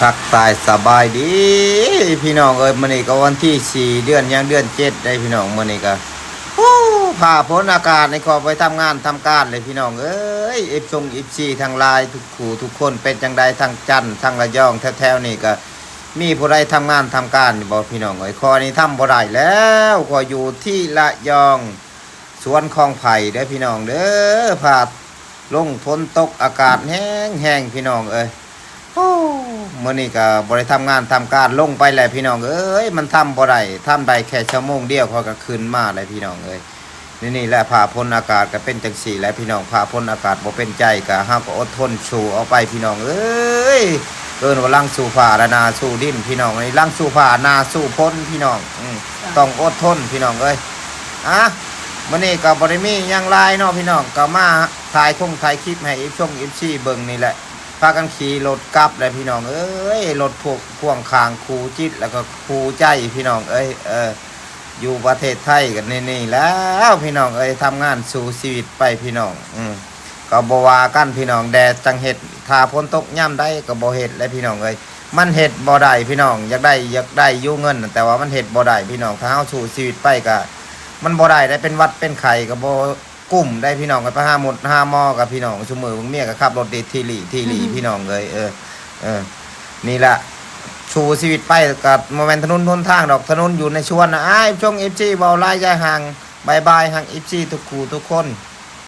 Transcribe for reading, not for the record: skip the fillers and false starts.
ทักทายสบายดีพี่น้องเอ้ยมื้อนี้ก็วันที่4เดือนยังเดือน7ได้พี่น้องมื้อนี้ก็โอ้ผ่าพ้นอากาศในขอไปทำงานทำการเลยพี่น้องเอ้ยF4 ทางไลน์ทุกคู่ทุกคนเป็นจังใดทางจันทร์ทางระยองแถวๆนี่ก็มีผู้ใดทำงานทำการอยู่บ่พี่น้องเอ้ยขอนี้ทำบ่ได้แล้วขออยู่ที่ระยองสวนคลองไผ่เด้อพี่น้องเด้อผ่าลงฝนตกอากาศแห้งๆพี่น้องเอ้ยโอ้มื้อนี้ก็บ่ได้ทำงานทำการลงไปแล้วพี่น้องเอ้ยมันทำบ่ได้ทำได้แค่ชั่วโมงเดียวเขาก็ขึ้นมาเลยพี่น้องเอ้ยนี่แหละผ่าพ้นอากาศก็เป็นจังซี่แหละพี่น้องผ่าพ้นอากาศบ่เป็นใจก็เฮาก็อดทนสู้เอาไปพี่น้องเอ้ยเอิ้นว่าลังสู่ฟ้าและนาสู่ดินพี่น้องนี่ลังสู่ฟ้านาสู่พ้นพี่น้องต้องอดทนพี่น้องเอ้ยมื้อนี้ก็บ่ได้มีหยังหลายเนาะพี่น้องก็มาถ่ายคลิปให้FC เบิ่งนี่แหละพากันขี่รถกลับเลยพี่น้องเอ้ยรถพวกพ่วงข้างคูจิตแล้วก็คูใจพี่น้องเอ้ยอยู่ประเทศไทยกันนี่แล้วพี่น้องเอ้ยทำงานสู่ชีวิตไปพี่น้องก็บ่ว่ากันพี่น้องแดดจังเฮ็ดถ้าฝนตกย่ำได้ก็บ่เฮ็ดแล้วพี่น้องเอ้ยมันเฮ็ดบ่ได้พี่น้องอยากได้อยู่เงินแต่ว่ามันเฮ็ดบ่ได้พี่น้องถ้าเฮาสู่ชีวิตไปก็มันบ่ได้เป็นหวัดเป็นไข้ก็บ่กุ้มได้พี่น้องไปหาหมดหาหมอกับพี่น้องชั่วโมงเมียก็ขับรถดีทีหลีพี่น้องเลยนี่แหละชูชีวิตไปกับโมเมนต์ถนนทนทางดอกถนนอยู่ในชวนนะช่วงFCเบาไล่ใจห่างบายห่างFCทุกคู่ทุกคน